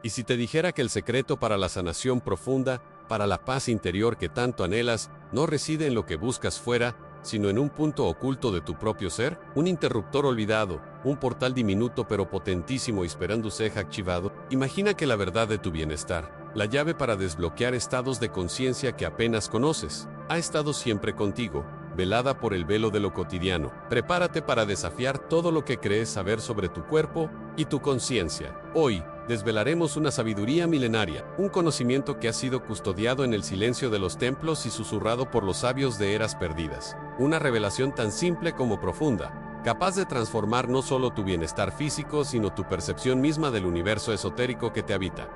Y si te dijera que el secreto para la sanación profunda, para la paz interior que tanto anhelas, no reside en lo que buscas fuera, sino en un punto oculto de tu propio ser, un interruptor olvidado, un portal diminuto pero potentísimo esperando ser activado. Imagina que la verdad de tu bienestar, la llave para desbloquear estados de conciencia que apenas conoces, ha estado siempre contigo, velada por el velo de lo cotidiano. Prepárate para desafiar todo lo que crees saber sobre tu cuerpo y tu conciencia. Hoy, desvelaremos una sabiduría milenaria, un conocimiento que ha sido custodiado en el silencio de los templos y susurrado por los sabios de eras perdidas. Una revelación tan simple como profunda, capaz de transformar no solo tu bienestar físico, sino tu percepción misma del universo esotérico que te habita.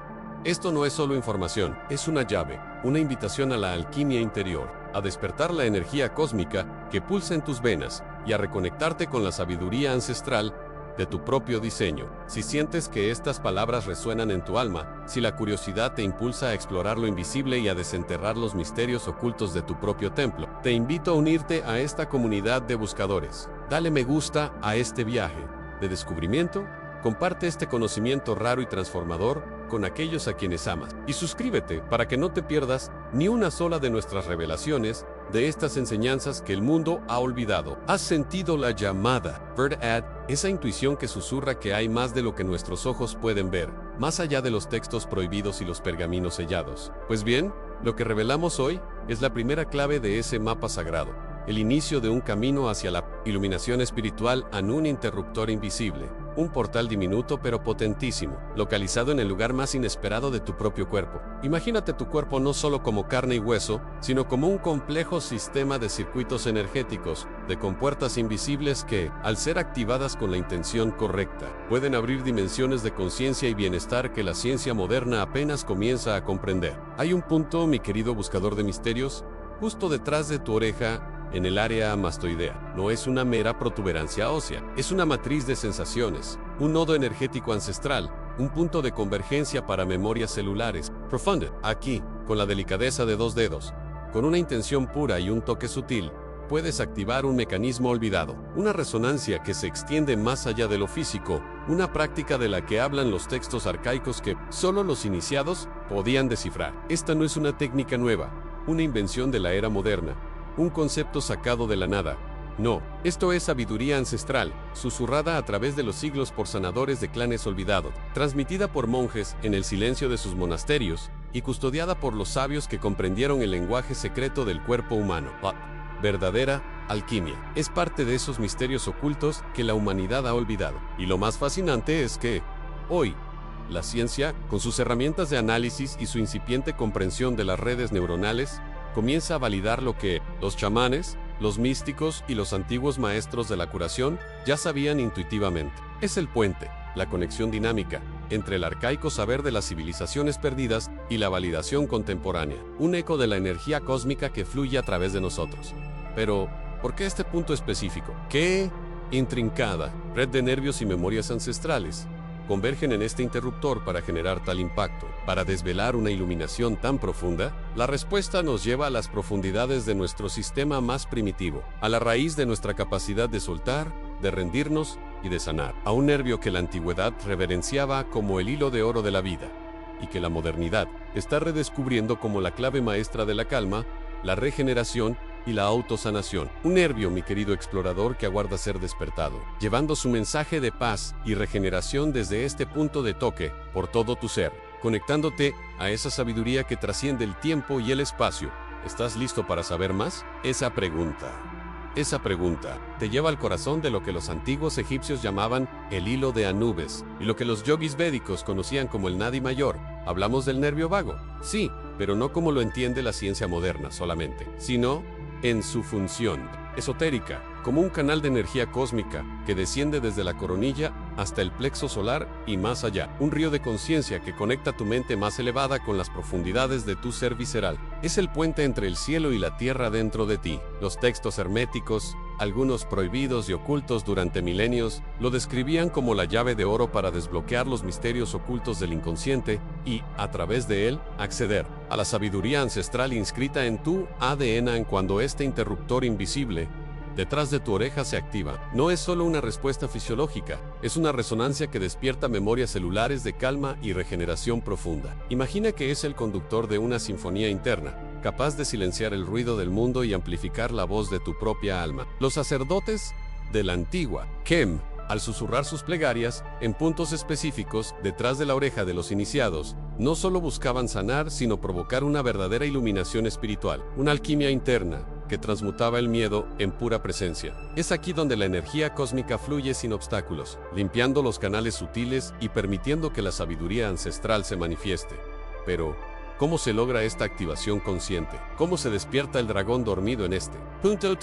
Esto no es solo información, es una llave, una invitación a la alquimia interior, a despertar la energía cósmica que pulsa en tus venas y a reconectarte con la sabiduría ancestral de tu propio diseño. Si sientes que estas palabras resuenan en tu alma, si la curiosidad te impulsa a explorar lo invisible y a desenterrar los misterios ocultos de tu propio templo, te invito a unirte a esta comunidad de buscadores. Dale me gusta a este viaje de descubrimiento, comparte este conocimiento raro y transformador con aquellos a quienes amas. Y suscríbete para que no te pierdas ni una sola de nuestras revelaciones, de estas enseñanzas que el mundo ha olvidado. ¿Has sentido la llamada? ¿Verdad? Esa intuición que susurra que hay más de lo que nuestros ojos pueden ver, más allá de los textos prohibidos y los pergaminos sellados. Pues bien, lo que revelamos hoy es la primera clave de ese mapa sagrado, el inicio de un camino hacia la iluminación espiritual en un interruptor invisible. Un portal diminuto pero potentísimo, localizado en el lugar más inesperado de tu propio cuerpo. Imagínate tu cuerpo no solo como carne y hueso, sino como un complejo sistema de circuitos energéticos, de compuertas invisibles que, al ser activadas con la intención correcta, pueden abrir dimensiones de conciencia y bienestar que la ciencia moderna apenas comienza a comprender. Hay un punto, mi querido buscador de misterios, justo detrás de tu oreja, en el área mastoidea. No es una mera protuberancia ósea, es una matriz de sensaciones, un nodo energético ancestral, un punto de convergencia para memorias celulares. Profundo. Aquí, con la delicadeza de 2 dedos, con una intención pura y un toque sutil, puedes activar un mecanismo olvidado, una resonancia que se extiende más allá de lo físico, una práctica de la que hablan los textos arcaicos que solo los iniciados podían descifrar. Esta no es una técnica nueva, una invención de la era moderna, un concepto sacado de la nada. No, esto es sabiduría ancestral, susurrada a través de los siglos por sanadores de clanes olvidados, transmitida por monjes en el silencio de sus monasterios y custodiada por los sabios que comprendieron el lenguaje secreto del cuerpo humano. La verdadera alquimia es parte de esos misterios ocultos que la humanidad ha olvidado. Y lo más fascinante es que, hoy, la ciencia, con sus herramientas de análisis y su incipiente comprensión de las redes neuronales, comienza a validar lo que los chamanes, los místicos y los antiguos maestros de la curación ya sabían intuitivamente. Es el puente, la conexión dinámica, entre el arcaico saber de las civilizaciones perdidas y la validación contemporánea, un eco de la energía cósmica que fluye a través de nosotros. Pero, ¿por qué este punto específico? ¿Qué intrincada red de nervios y memorias ancestrales convergen en este interruptor para generar tal impacto, para desvelar una iluminación tan profunda? La respuesta nos lleva a las profundidades de nuestro sistema más primitivo, a la raíz de nuestra capacidad de soltar, de rendirnos y de sanar, a un nervio que la antigüedad reverenciaba como el hilo de oro de la vida, y que la modernidad está redescubriendo como la clave maestra de la calma, la regeneración y la autosanación. Un nervio, mi querido explorador, que aguarda ser despertado, llevando su mensaje de paz y regeneración desde este punto de toque por todo tu ser, conectándote a esa sabiduría que trasciende el tiempo y el espacio. ¿Estás listo para saber más? Esa pregunta te lleva al corazón de lo que los antiguos egipcios llamaban el hilo de Anubis y lo que los yogis védicos conocían como el nadi mayor. ¿Hablamos del nervio vago? Sí, pero no como lo entiende la ciencia moderna solamente, sino en su función esotérica, como un canal de energía cósmica que desciende desde la coronilla hasta el plexo solar y más allá, un río de conciencia que conecta tu mente más elevada con las profundidades de tu ser visceral. Es el puente entre el cielo y la tierra dentro de ti. Los textos herméticos, algunos prohibidos y ocultos durante milenios, lo describían como la llave de oro para desbloquear los misterios ocultos del inconsciente y, a través de él, acceder a la sabiduría ancestral inscrita en tu ADN cuando este interruptor invisible detrás de tu oreja se activa. No es solo una respuesta fisiológica, es una resonancia que despierta memorias celulares de calma y regeneración profunda. Imagina que es el conductor de una sinfonía interna, capaz de silenciar el ruido del mundo y amplificar la voz de tu propia alma. Los sacerdotes de la antigua Kem, al susurrar sus plegarias, en puntos específicos, detrás de la oreja de los iniciados, no solo buscaban sanar, sino provocar una verdadera iluminación espiritual, una alquimia interna, que transmutaba el miedo en pura presencia. Es aquí donde la energía cósmica fluye sin obstáculos, limpiando los canales sutiles y permitiendo que la sabiduría ancestral se manifieste. Pero, ¿cómo se logra esta activación consciente? ¿Cómo se despierta el dragón dormido en este punto?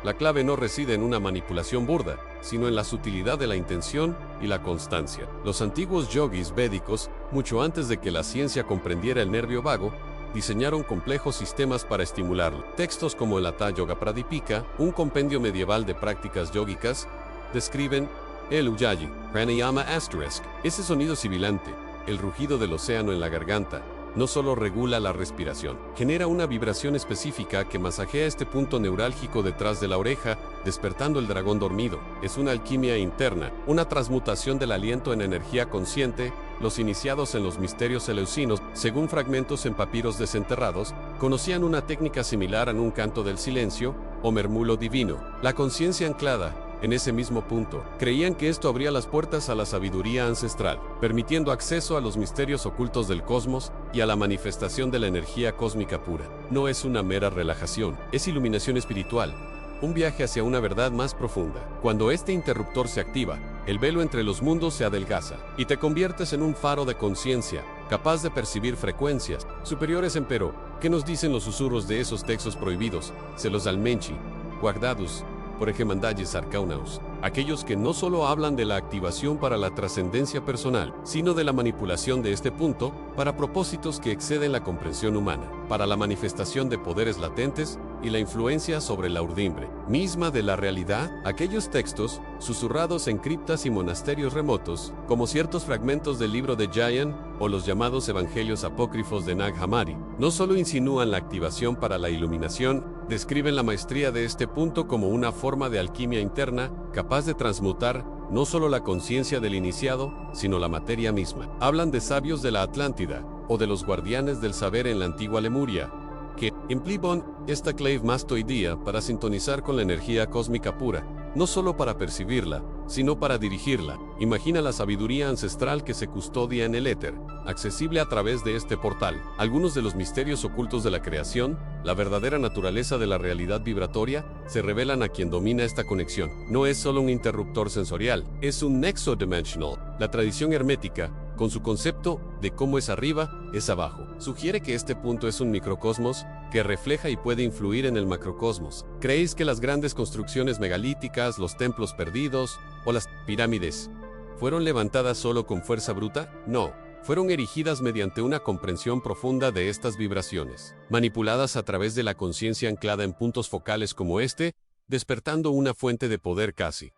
La clave no reside en una manipulación burda, sino en la sutilidad de la intención y la constancia. Los antiguos yogis védicos, mucho antes de que la ciencia comprendiera el nervio vago, diseñaron complejos sistemas para estimularlo. Textos como el Hatha Yoga Pradipika, un compendio medieval de prácticas yógicas, describen el Ujjayi, Pranayama ***, ese sonido sibilante, el rugido del océano en la garganta. No solo regula la respiración, genera una vibración específica que masajea este punto neurálgico detrás de la oreja, despertando el dragón dormido. Es una alquimia interna, una transmutación del aliento en energía consciente. Los iniciados en los misterios eleusinos, según fragmentos en papiros desenterrados, conocían una técnica similar a un canto del silencio o murmullo divino. La conciencia anclada en ese mismo punto, creían que esto abría las puertas a la sabiduría ancestral, permitiendo acceso a los misterios ocultos del cosmos y a la manifestación de la energía cósmica pura. No es una mera relajación, es iluminación espiritual, un viaje hacia una verdad más profunda. Cuando este interruptor se activa, el velo entre los mundos se adelgaza y te conviertes en un faro de conciencia, capaz de percibir frecuencias superiores. Empero, ¿qué nos dicen los susurros de esos textos prohibidos? Celos almenchi, guardados por Ejemandalles Arcaunaus, aquellos que no solo hablan de la activación para la trascendencia personal, sino de la manipulación de este punto para propósitos que exceden la comprensión humana, para la manifestación de poderes latentes y la influencia sobre la urdimbre misma de la realidad. Aquellos textos, susurrados en criptas y monasterios remotos, como ciertos fragmentos del libro de Jayan o los llamados evangelios apócrifos de Nag Hammadi, no solo insinúan la activación para la iluminación, describen la maestría de este punto como una forma de alquimia interna, capaz de transmutar no solo la conciencia del iniciado, sino la materia misma. Hablan de sabios de la Atlántida, o de los guardianes del saber en la antigua Lemuria, que implican esta clave más hoy día para sintonizar con la energía cósmica pura, no solo para percibirla, sino para dirigirla. Imagina la sabiduría ancestral que se custodia en el éter, accesible a través de este portal. Algunos de los misterios ocultos de la creación, la verdadera naturaleza de la realidad vibratoria, se revelan a quien domina esta conexión. No es solo un interruptor sensorial, es un nexo dimensional. La tradición hermética, con su concepto de cómo es arriba, es abajo, sugiere que este punto es un microcosmos que refleja y puede influir en el macrocosmos. ¿Creéis que las grandes construcciones megalíticas, los templos perdidos o las pirámides fueron levantadas solo con fuerza bruta? No, fueron erigidas mediante una comprensión profunda de estas vibraciones, manipuladas a través de la conciencia anclada en puntos focales como este, despertando una fuente de poder casi.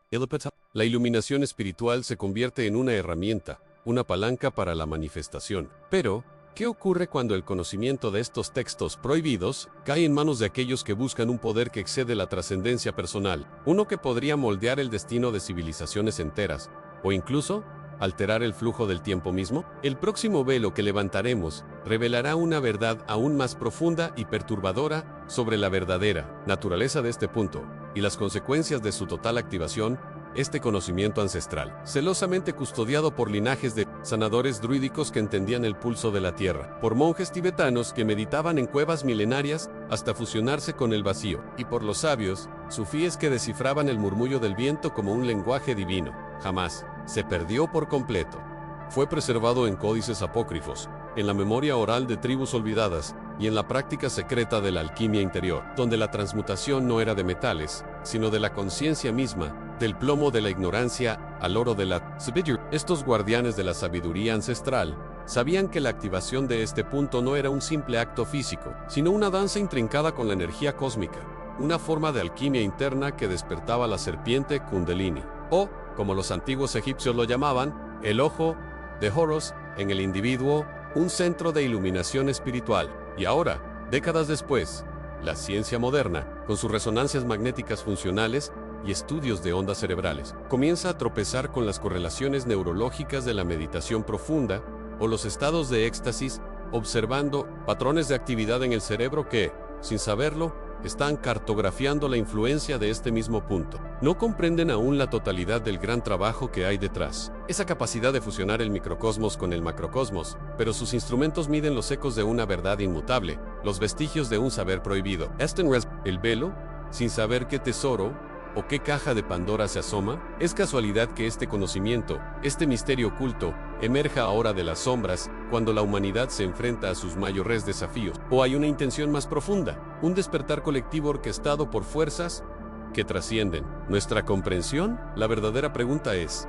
La iluminación espiritual se convierte en una herramienta, una palanca para la manifestación. Pero, ¿qué ocurre cuando el conocimiento de estos textos prohibidos cae en manos de aquellos que buscan un poder que excede la trascendencia personal, uno que podría moldear el destino de civilizaciones enteras, o incluso alterar el flujo del tiempo mismo? El próximo velo que levantaremos revelará una verdad aún más profunda y perturbadora sobre la verdadera naturaleza de este punto y las consecuencias de su total activación. Este conocimiento ancestral, celosamente custodiado por linajes de sanadores druídicos que entendían el pulso de la tierra, por monjes tibetanos que meditaban en cuevas milenarias hasta fusionarse con el vacío, y por los sabios sufíes que descifraban el murmullo del viento como un lenguaje divino, jamás se perdió por completo. Fue preservado en códices apócrifos, en la memoria oral de tribus olvidadas y en la práctica secreta de la alquimia interior, donde la transmutación no era de metales, sino de la conciencia misma, del plomo de la ignorancia al oro de la sabiduría. Estos guardianes de la sabiduría ancestral sabían que la activación de este punto no era un simple acto físico, sino una danza intrincada con la energía cósmica, una forma de alquimia interna que despertaba la serpiente Kundalini, o, como los antiguos egipcios lo llamaban, el ojo de Horus en el individuo, un centro de iluminación espiritual. Y ahora, décadas después, La ciencia moderna, con sus resonancias magnéticas funcionales y estudios de ondas cerebrales, comienza a tropezar con las correlaciones neurológicas de la meditación profunda o los estados de éxtasis, observando patrones de actividad en el cerebro que, sin saberlo, están cartografiando la influencia de este mismo punto. No comprenden aún la totalidad del gran trabajo que hay detrás. Esa capacidad de fusionar el microcosmos con el macrocosmos, pero sus instrumentos miden los ecos de una verdad inmutable, los vestigios de un saber prohibido. El velo, sin saber qué tesoro o qué caja de Pandora se asoma. Es casualidad que este conocimiento, este misterio oculto, emerja ahora de las sombras cuando la humanidad se enfrenta a sus mayores desafíos. ¿O hay una intención más profunda? Un despertar colectivo orquestado por fuerzas que trascienden nuestra comprensión. La verdadera pregunta es: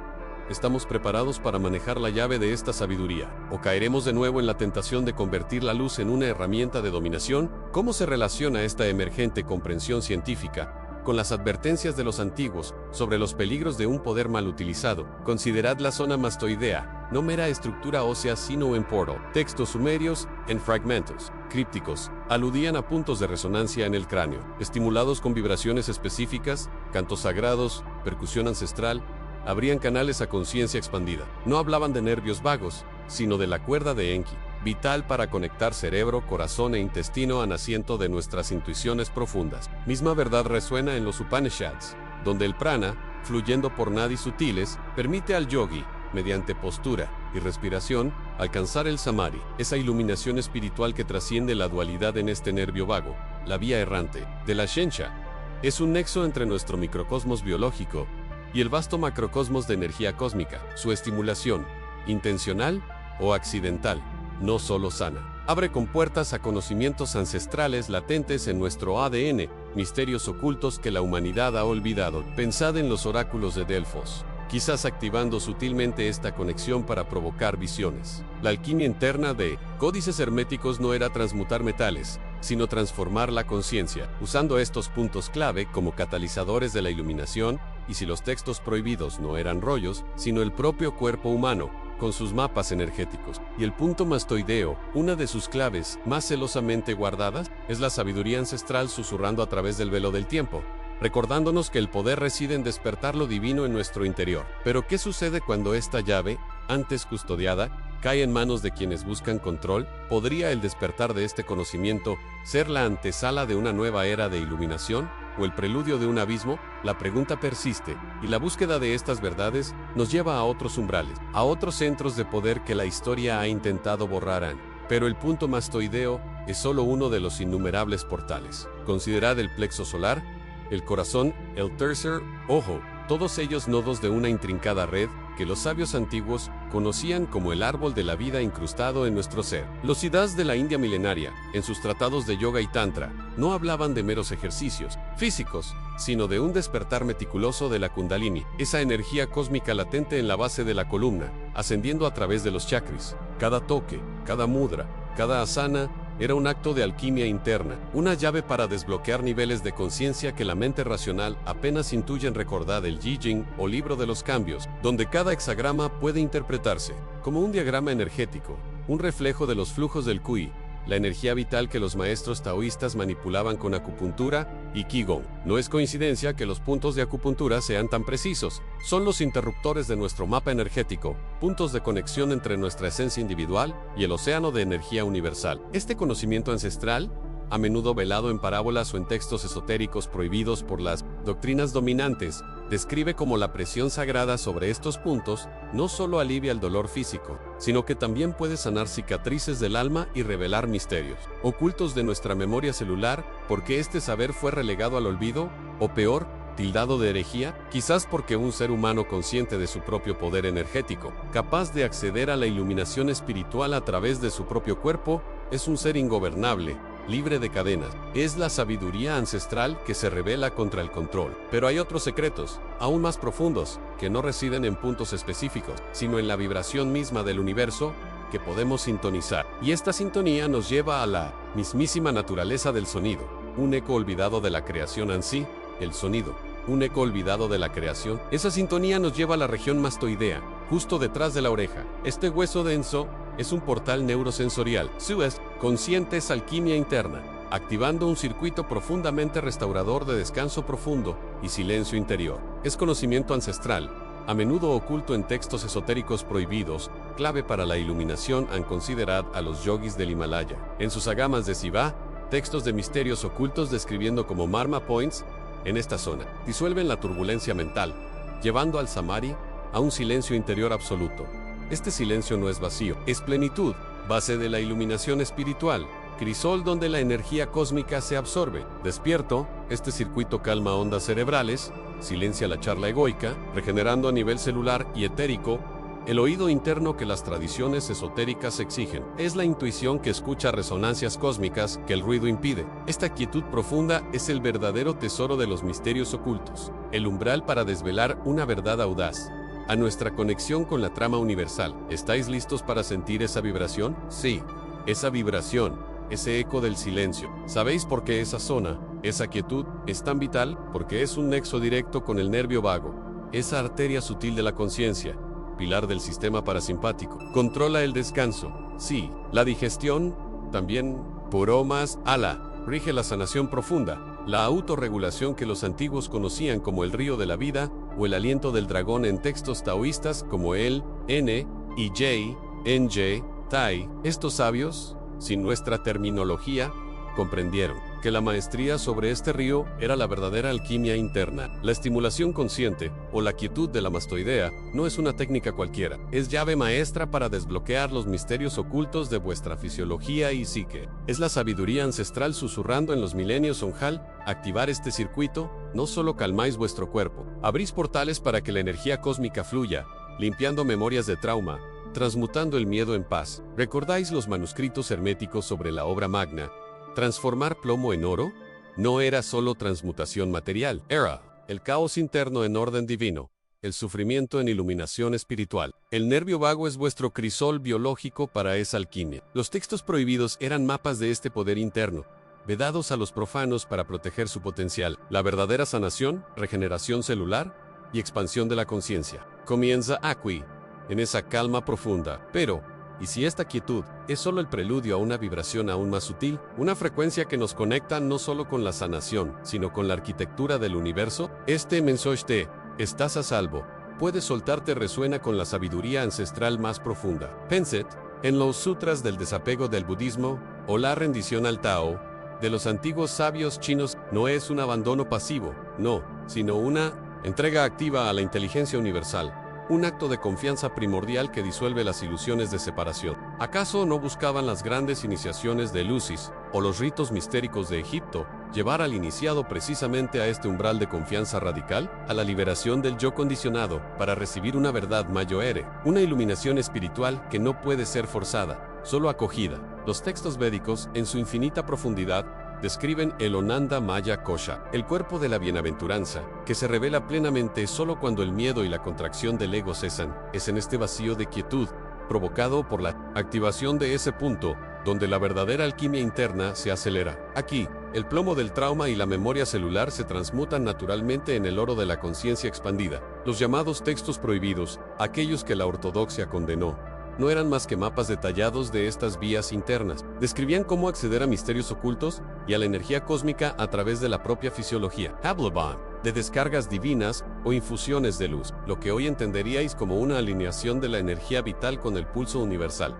¿estamos preparados para manejar la llave de esta sabiduría? ¿O caeremos de nuevo en la tentación de convertir la luz en una herramienta de dominación? ¿Cómo se relaciona esta emergente comprensión científica con las advertencias de los antiguos sobre los peligros de un poder mal utilizado? Considerad la zona mastoidea, no mera estructura ósea sino en portal. Textos sumerios, en fragmentos, crípticos, aludían a puntos de resonancia en el cráneo, estimulados con vibraciones específicas, cantos sagrados, percusión ancestral. Abrían canales a conciencia expandida. No hablaban de nervios vagos, sino de la cuerda de Enki, vital para conectar cerebro, corazón e intestino a naciente de nuestras intuiciones profundas. Misma verdad resuena en los Upanishads, donde el prana, fluyendo por nadis sutiles, permite al yogi, mediante postura y respiración, alcanzar el samadhi, esa iluminación espiritual que trasciende la dualidad en este nervio vago, la vía errante de la Shensha. Es un nexo entre nuestro microcosmos biológico y el vasto macrocosmos de energía cósmica. Su estimulación, intencional o accidental, no solo sana, abre compuertas a conocimientos ancestrales latentes en nuestro ADN, misterios ocultos que la humanidad ha olvidado. Pensad en los oráculos de Delfos, quizás activando sutilmente esta conexión para provocar visiones. La alquimia interna de códices herméticos no era transmutar metales, sino transformar la conciencia, usando estos puntos clave como catalizadores de la iluminación. Y si los textos prohibidos no eran rollos, sino el propio cuerpo humano, con sus mapas energéticos. Y el punto mastoideo, una de sus claves más celosamente guardadas, es la sabiduría ancestral susurrando a través del velo del tiempo, recordándonos que el poder reside en despertar lo divino en nuestro interior. Pero ¿qué sucede cuando esta llave, antes custodiada, cae en manos de quienes buscan control? ¿Podría el despertar de este conocimiento ser la antesala de una nueva era de iluminación? ¿O el preludio de un abismo? La pregunta persiste, y la búsqueda de estas verdades nos lleva a otros umbrales, a otros centros de poder que la historia ha intentado borrar. Pero el punto mastoideo es solo uno de los innumerables portales. Considerad el plexo solar, el corazón, el tercer ojo, todos ellos nodos de una intrincada red que los sabios antiguos conocían como el árbol de la vida incrustado en nuestro ser. Los siddhas de la India milenaria, en sus tratados de yoga y tantra, no hablaban de meros ejercicios físicos, sino de un despertar meticuloso de la kundalini, esa energía cósmica latente en la base de la columna, ascendiendo a través de los chakras. Cada toque, cada mudra, cada asana era un acto de alquimia interna, una llave para desbloquear niveles de conciencia que la mente racional apenas intuye. Recordad el I Ching o libro de los cambios, donde cada hexagrama puede interpretarse como un diagrama energético, un reflejo de los flujos del Qi, la energía vital que los maestros taoístas manipulaban con acupuntura y Qigong. No es coincidencia que los puntos de acupuntura sean tan precisos. Son los interruptores de nuestro mapa energético, puntos de conexión entre nuestra esencia individual y el océano de energía universal. Este conocimiento ancestral, a menudo velado en parábolas o en textos esotéricos prohibidos por las doctrinas dominantes, describe cómo la presión sagrada sobre estos puntos no solo alivia el dolor físico, sino que también puede sanar cicatrices del alma y revelar misterios ocultos de nuestra memoria celular, porque este saber fue relegado al olvido, o peor, tildado de herejía, quizás porque un ser humano consciente de su propio poder energético, capaz de acceder a la iluminación espiritual a través de su propio cuerpo, es un ser ingobernable, libre de cadenas. Es la sabiduría ancestral que se revela contra el control. Pero hay otros secretos, aún más profundos, que no residen en puntos específicos, sino en la vibración misma del universo que podemos sintonizar. Y esta sintonía nos lleva a la mismísima naturaleza del sonido, un eco olvidado de la creación en sí, el sonido. Un eco olvidado de la creación. Esa sintonía nos lleva a la región mastoidea, justo detrás de la oreja. Este hueso denso es un portal neurosensorial. Su consciente es alquimia interna. activando un circuito profundamente restaurador de descanso profundo y silencio interior. Es conocimiento ancestral, a menudo oculto en textos esotéricos prohibidos, clave para la iluminación han considerado a los yogis del Himalaya. En sus agamas de Shiva, textos de misterios ocultos describiendo como Marma Points, en esta zona, disuelven la turbulencia mental, llevando al Samadhi a un silencio interior absoluto. Este silencio no es vacío, es plenitud, base de la iluminación espiritual, crisol donde la energía cósmica se absorbe. Despierto, este circuito calma ondas cerebrales, silencia la charla egoica, regenerando a nivel celular y etérico el oído interno que las tradiciones esotéricas exigen. Es la intuición que escucha resonancias cósmicas que el ruido impide. Esta quietud profunda es el verdadero tesoro de los misterios ocultos, el umbral para desvelar una verdad audaz. A nuestra conexión con la trama universal. ¿Estáis listos para sentir esa vibración? Sí, esa vibración, ese eco del silencio. ¿Sabéis por qué esa zona, esa quietud, es tan vital? Porque es un nexo directo con el nervio vago, esa arteria sutil de la conciencia, pilar del sistema parasimpático. Controla el descanso, sí, la digestión, también, puromas, ala, rige la sanación profunda, la autorregulación que los antiguos conocían como el río de la vida, o el aliento del dragón en textos taoístas como el, N, y J, NJ, Tai. Estos sabios, sin nuestra terminología, comprendieron que la maestría sobre este río era la verdadera alquimia interna. La estimulación consciente, o la quietud de la mastoidea, no es una técnica cualquiera. Es llave maestra para desbloquear los misterios ocultos de vuestra fisiología y psique. Es la sabiduría ancestral susurrando en los milenios Onjal. Activar este circuito, no solo calmáis vuestro cuerpo, abrís portales para que la energía cósmica fluya, limpiando memorias de trauma, transmutando el miedo en paz. ¿Recordáis los manuscritos herméticos sobre la obra magna? ¿Transformar plomo en oro? No era solo transmutación material, era el caos interno en orden divino, el sufrimiento en iluminación espiritual. El nervio vago es vuestro crisol biológico para esa alquimia. Los textos prohibidos eran mapas de este poder interno, vedados a los profanos para proteger su potencial. La verdadera sanación, regeneración celular y expansión de la conciencia comienza aquí, en esa calma profunda. Pero, ¿y si esta quietud es solo el preludio a una vibración aún más sutil? Una frecuencia que nos conecta no solo con la sanación, sino con la arquitectura del universo. Este mensaje, estás a salvo, puedes soltarte resuena con la sabiduría ancestral más profunda. Penset, en los sutras del desapego del budismo, o la rendición al Tao, de los antiguos sabios chinos, no es un abandono pasivo, no, sino una entrega activa a la inteligencia universal. Un acto de confianza primordial que disuelve las ilusiones de separación. ¿Acaso no buscaban las grandes iniciaciones de Eleusis o los ritos mistéricos de Egipto llevar al iniciado precisamente a este umbral de confianza radical, a la liberación del yo condicionado para recibir una verdad mayoere, una iluminación espiritual que no puede ser forzada, solo acogida? Los textos védicos, en su infinita profundidad, describen el Onanda Maya Kosha, el cuerpo de la bienaventuranza, que se revela plenamente solo cuando el miedo y la contracción del ego cesan. Es en este vacío de quietud, provocado por la activación de ese punto, donde la verdadera alquimia interna se acelera. Aquí, el plomo del trauma y la memoria celular se transmutan naturalmente en el oro de la conciencia expandida. Los llamados textos prohibidos, aquellos que la ortodoxia condenó, no eran más que mapas detallados de estas vías internas. Describían cómo acceder a misterios ocultos y a la energía cósmica a través de la propia fisiología. Hablaban de descargas divinas o infusiones de luz, lo que hoy entenderíais como una alineación de la energía vital con el pulso universal.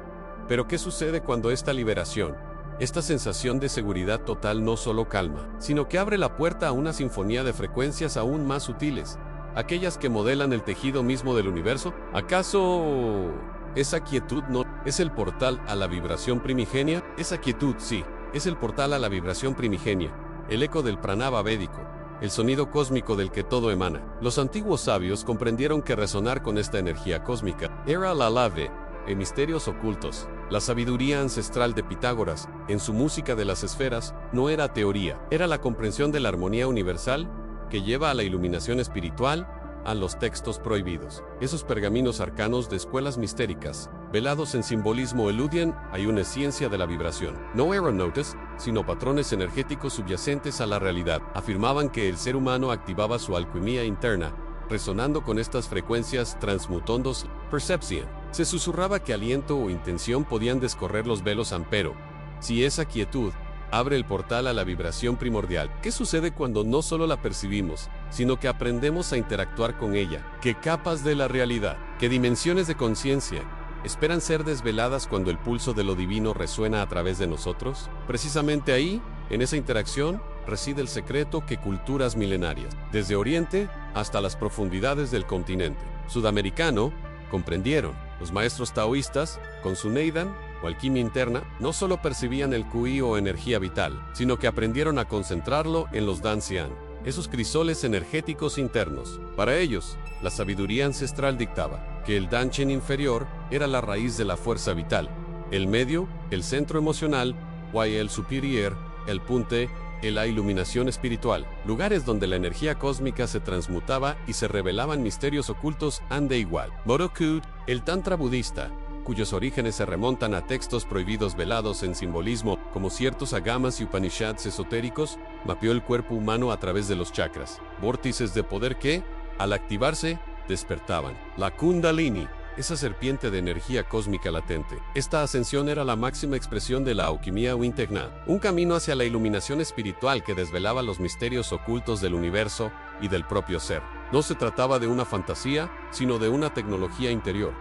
Pero ¿qué sucede cuando esta liberación, esta sensación de seguridad total no solo calma, sino que abre la puerta a una sinfonía de frecuencias aún más sutiles, aquellas que modelan el tejido mismo del universo? ¿Acaso esa quietud no es el portal a la vibración primigenia? Esa quietud, sí, es el portal a la vibración primigenia, el eco del pranava védico, el sonido cósmico del que todo emana. Los antiguos sabios comprendieron que resonar con esta energía cósmica era la clave en misterios ocultos. La sabiduría ancestral de Pitágoras, en su música de las esferas, no era teoría, era la comprensión de la armonía universal que lleva a la iluminación espiritual, a los textos prohibidos. Esos pergaminos arcanos de escuelas mistéricas, velados en simbolismo eludian, hay una ciencia de la vibración. No eran notas, sino patrones energéticos subyacentes a la realidad. Afirmaban que el ser humano activaba su alquimia interna, resonando con estas frecuencias transmutondos, percepción. Se susurraba que aliento o intención podían descorrer los velos ampero. Si esa quietud, Abre el portal a la vibración primordial. ¿Qué sucede cuando no solo la percibimos, sino que aprendemos a interactuar con ella? ¿Qué capas de la realidad, qué dimensiones de conciencia esperan ser desveladas cuando el pulso de lo divino resuena a través de nosotros? Precisamente ahí, en esa interacción, reside el secreto que culturas milenarias, desde Oriente hasta las profundidades del continente sudamericano, comprendieron. Los maestros taoístas, con su Neidan o alquimia interna, no solo percibían el Qi o energía vital, sino que aprendieron a concentrarlo en los Danxian, esos crisoles energéticos internos. Para ellos, la sabiduría ancestral dictaba que el Danchen inferior era la raíz de la fuerza vital, el medio, el centro emocional, o el superior, el punte, la iluminación espiritual, lugares donde la energía cósmica se transmutaba y se revelaban misterios ocultos ande igual. Moroku, el tantra budista, cuyos orígenes se remontan a textos prohibidos velados en simbolismo, como ciertos agamas y upanishads esotéricos, mapeó el cuerpo humano a través de los chakras, vórtices de poder que, al activarse, despertaban. La Kundalini, esa serpiente de energía cósmica latente. Esta ascensión era la máxima expresión de la alquimia interna, un camino hacia la iluminación espiritual que desvelaba los misterios ocultos del universo y del propio ser. No se trataba de una fantasía, sino de una tecnología interior.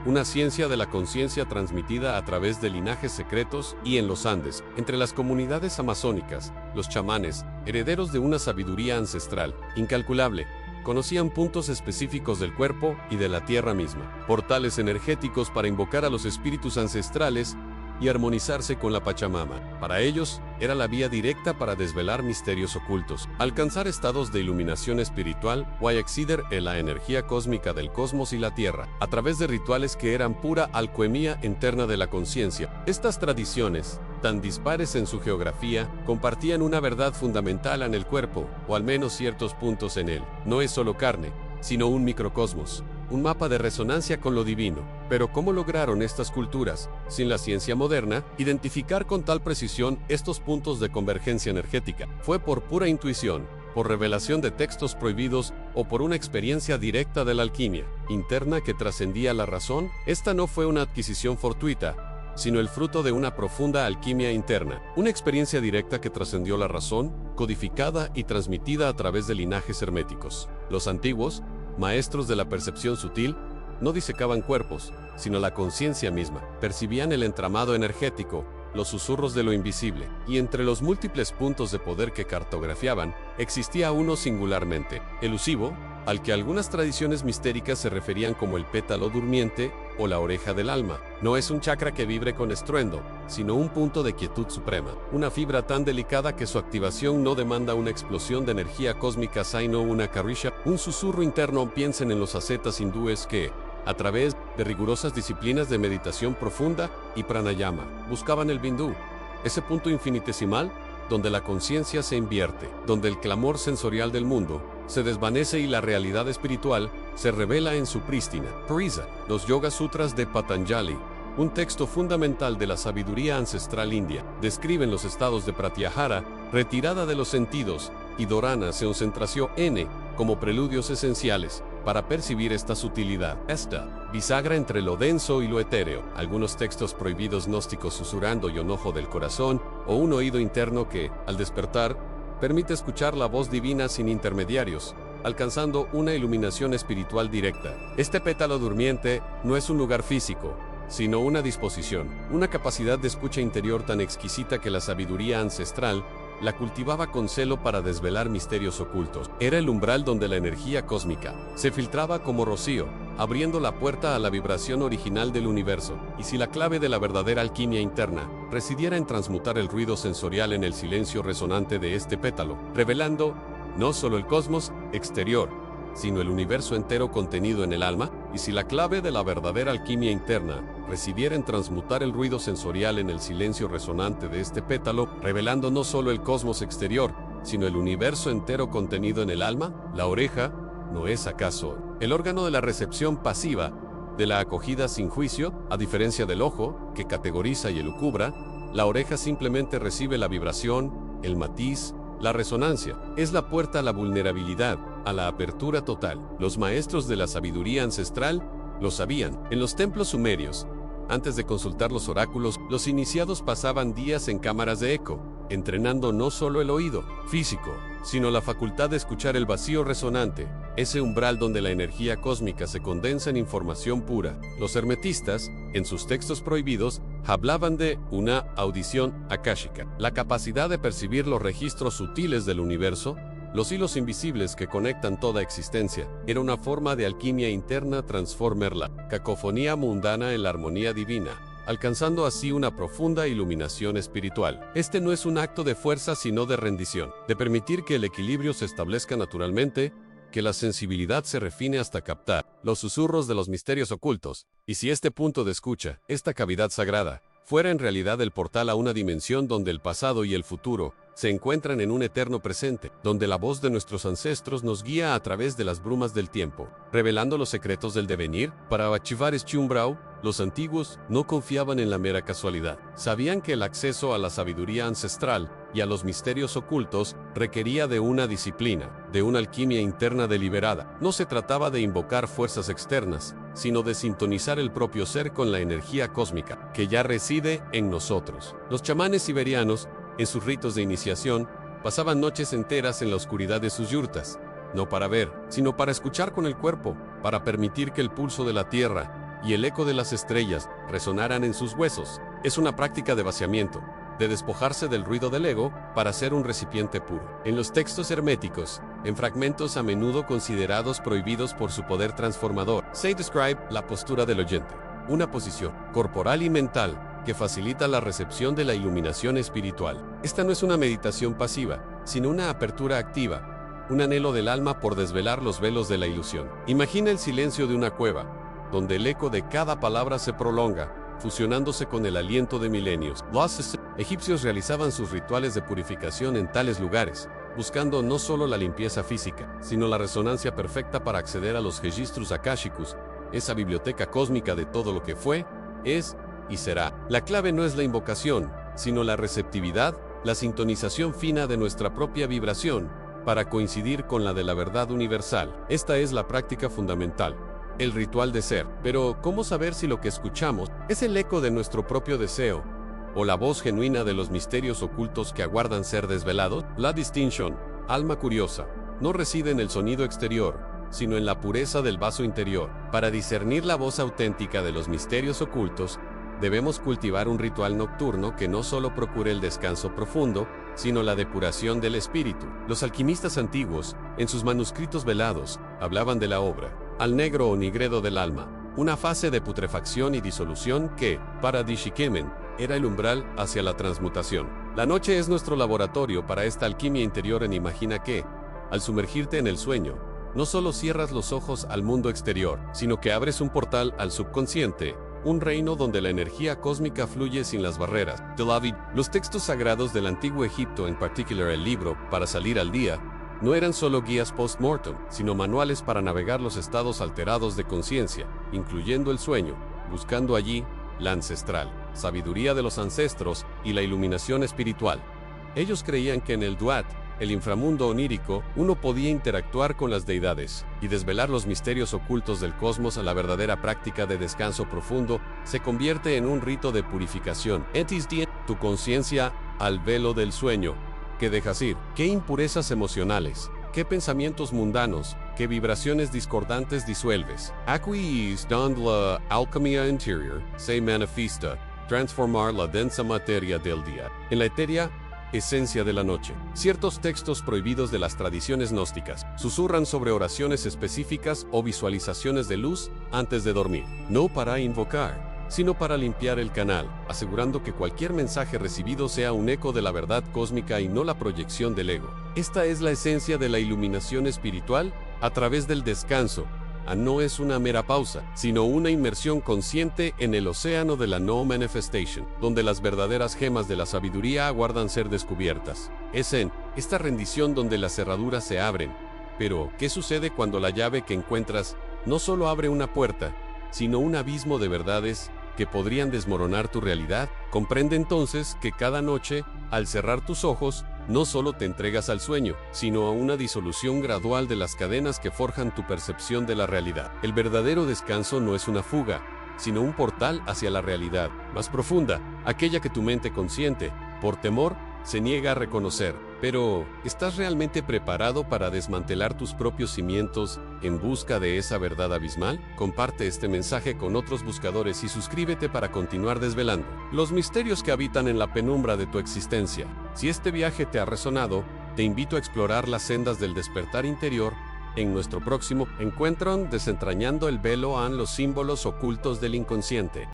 Una ciencia de la conciencia transmitida a través de linajes secretos y en los Andes, entre las comunidades amazónicas, los chamanes, herederos de una sabiduría ancestral, incalculable, conocían puntos específicos del cuerpo y de la tierra misma, portales energéticos para invocar a los espíritus ancestrales y armonizarse con la Pachamama. Para ellos, era la vía directa para desvelar misterios ocultos, alcanzar estados de iluminación espiritual o acceder a la energía cósmica del cosmos y la Tierra, a través de rituales que eran pura alquimia interna de la conciencia. Estas tradiciones, tan dispares en su geografía, compartían una verdad fundamental en el cuerpo, o al menos ciertos puntos en él. No es solo carne, sino un microcosmos, un mapa de resonancia con lo divino. Pero ¿cómo lograron estas culturas, sin la ciencia moderna, identificar con tal precisión estos puntos de convergencia energética? Fue por pura intuición, por revelación de textos prohibidos o por una experiencia directa de la alquimia interna que trascendía la razón. Esta no fue una adquisición fortuita, sino el fruto de una profunda alquimia interna, una experiencia directa que trascendió la razón, codificada y transmitida a través de linajes herméticos. Los antiguos, maestros de la percepción sutil, no disecaban cuerpos, sino la conciencia misma. Percibían el entramado energético, los susurros de lo invisible, y entre los múltiples puntos de poder que cartografiaban, existía uno singularmente, elusivo, al que algunas tradiciones mistéricas se referían como el pétalo durmiente o la oreja del alma. No es un chakra que vibre con estruendo, sino un punto de quietud suprema, una fibra tan delicada que su activación no demanda una explosión de energía cósmica sino una karisha, un susurro interno. Piensen en los ascetas hindúes que, a través de rigurosas disciplinas de meditación profunda y pranayama, buscaban el bindú, ese punto infinitesimal donde la conciencia se invierte, donde el clamor sensorial del mundo se desvanece y la realidad espiritual se revela en su prístina pureza. Los Yoga Sutras de Patanjali, un texto fundamental de la sabiduría ancestral india, describen los estados de pratyahara, retirada de los sentidos, y dharana, concentración N, como preludios esenciales para percibir esta sutilidad, esta bisagra entre lo denso y lo etéreo. Algunos textos prohibidos gnósticos susurrando y un ojo del corazón, o un oído interno que, al despertar, permite escuchar la voz divina sin intermediarios, alcanzando una iluminación espiritual directa. Este pétalo durmiente no es un lugar físico, sino una disposición, una capacidad de escucha interior tan exquisita que la sabiduría ancestral la cultivaba con celo para desvelar misterios ocultos. Era el umbral donde la energía cósmica se filtraba como rocío, abriendo la puerta a la vibración original del universo. Y si la clave de la verdadera alquimia interna residiera en transmutar el ruido sensorial en el silencio resonante de este pétalo, revelando no solo el cosmos exterior, sino el universo entero contenido en el alma, y si la clave de la verdadera alquimia interna residiera en transmutar el ruido sensorial en el silencio resonante de este pétalo, revelando no solo el cosmos exterior, sino el universo entero contenido en el alma, la oreja ¿no es acaso el órgano de la recepción pasiva, de la acogida sin juicio? A diferencia del ojo, que categoriza y elucubra, la oreja simplemente recibe la vibración, el matiz, la resonancia. Es la puerta a la vulnerabilidad, a la apertura total. Los maestros de la sabiduría ancestral lo sabían. En los templos sumerios, antes de consultar los oráculos, los iniciados pasaban días en cámaras de eco, entrenando no solo el oído físico, sino la facultad de escuchar el vacío resonante, ese umbral donde la energía cósmica se condensa en información pura. Los hermetistas, en sus textos prohibidos, hablaban de una audición akáshica, la capacidad de percibir los registros sutiles del universo, los hilos invisibles que conectan toda existencia. Era una forma de alquimia interna transformar la cacofonía mundana en la armonía divina, alcanzando así una profunda iluminación espiritual. Este no es un acto de fuerza sino de rendición, de permitir que el equilibrio se establezca naturalmente, que la sensibilidad se refine hasta captar los susurros de los misterios ocultos. Y si este punto de escucha, esta cavidad sagrada, fuera en realidad el portal a una dimensión donde el pasado y el futuro se encuentran en un eterno presente, donde la voz de nuestros ancestros nos guía a través de las brumas del tiempo, revelando los secretos del devenir. Para archivar este umbral, los antiguos no confiaban en la mera casualidad. Sabían que el acceso a la sabiduría ancestral y a los misterios ocultos requería de una disciplina, de una alquimia interna deliberada. No se trataba de invocar fuerzas externas, sino de sintonizar el propio ser con la energía cósmica, que ya reside en nosotros. Los chamanes siberianos, en sus ritos de iniciación, pasaban noches enteras en la oscuridad de sus yurtas, no para ver, sino para escuchar con el cuerpo, para permitir que el pulso de la tierra y el eco de las estrellas resonaran en sus huesos. Es una práctica de vaciamiento, de despojarse del ruido del ego para ser un recipiente puro. En los textos herméticos, en fragmentos a menudo considerados prohibidos por su poder transformador, se describe la postura del oyente, una posición corporal y mental que facilita la recepción de la iluminación espiritual. Esta no es una meditación pasiva, sino una apertura activa, un anhelo del alma por desvelar los velos de la ilusión. Imagina el silencio de una cueva, donde el eco de cada palabra se prolonga, fusionándose con el aliento de milenios. Los egipcios realizaban sus rituales de purificación en tales lugares, buscando no solo la limpieza física, sino la resonancia perfecta para acceder a los registros akáshicos, esa biblioteca cósmica de todo lo que fue, es y será. La clave no es la invocación, sino la receptividad, la sintonización fina de nuestra propia vibración, para coincidir con la de la verdad universal. Esta es la práctica fundamental, el ritual de ser. Pero, ¿cómo saber si lo que escuchamos es el eco de nuestro propio deseo, o la voz genuina de los misterios ocultos que aguardan ser desvelados? La distinción, alma curiosa, no reside en el sonido exterior, sino en la pureza del vaso interior. Para discernir la voz auténtica de los misterios ocultos, debemos cultivar un ritual nocturno que no solo procure el descanso profundo, sino la depuración del espíritu. Los alquimistas antiguos, en sus manuscritos velados, hablaban de la obra, al negro o nigredo del alma, una fase de putrefacción y disolución que, para Dishikemen, era el umbral hacia la transmutación. La noche es nuestro laboratorio para esta alquimia interior. Imagina que, al sumergirte en el sueño, no solo cierras los ojos al mundo exterior, sino que abres un portal al subconsciente, un reino donde la energía cósmica fluye sin las barreras. Los textos sagrados del antiguo Egipto, en particular el libro Para salir al día, no eran solo guías post-mortem, sino manuales para navegar los estados alterados de conciencia, incluyendo el sueño, buscando allí la ancestral sabiduría de los ancestros y la iluminación espiritual. Ellos creían que en el Duat, el inframundo onírico, uno podía interactuar con las deidades y desvelar los misterios ocultos del cosmos. A la verdadera práctica de descanso profundo se convierte en un rito de purificación. Tu conciencia al velo del sueño, que dejas ir. ¿Qué impurezas emocionales? ¿Qué pensamientos mundanos? ¿Qué vibraciones discordantes disuelves? Aquí es donde la alquimia interior se manifiesta, transformar la densa materia del día en la etérea esencia de la noche. Ciertos textos prohibidos de las tradiciones gnósticas susurran sobre oraciones específicas o visualizaciones de luz antes de dormir, no para invocar, sino para limpiar el canal, asegurando que cualquier mensaje recibido sea un eco de la verdad cósmica y no la proyección del ego. Esta es la esencia de la iluminación espiritual a través del descanso. No es una mera pausa, sino una inmersión consciente en el océano de la no manifestation, donde las verdaderas gemas de la sabiduría aguardan ser descubiertas. Es en esta rendición donde las cerraduras se abren. Pero, ¿qué sucede cuando la llave que encuentras no solo abre una puerta, sino un abismo de verdades que podrían desmoronar tu realidad? Comprende entonces que cada noche, al cerrar tus ojos, no solo te entregas al sueño, sino a una disolución gradual de las cadenas que forjan tu percepción de la realidad. El verdadero descanso no es una fuga, sino un portal hacia la realidad más profunda, aquella que tu mente consciente, por temor, se niega a reconocer. Pero, ¿estás realmente preparado para desmantelar tus propios cimientos en busca de esa verdad abismal? Comparte este mensaje con otros buscadores y suscríbete para continuar desvelando los misterios que habitan en la penumbra de tu existencia. Si este viaje te ha resonado, te invito a explorar las sendas del despertar interior en nuestro próximo encuentro, desentrañando el velo a los símbolos ocultos del inconsciente.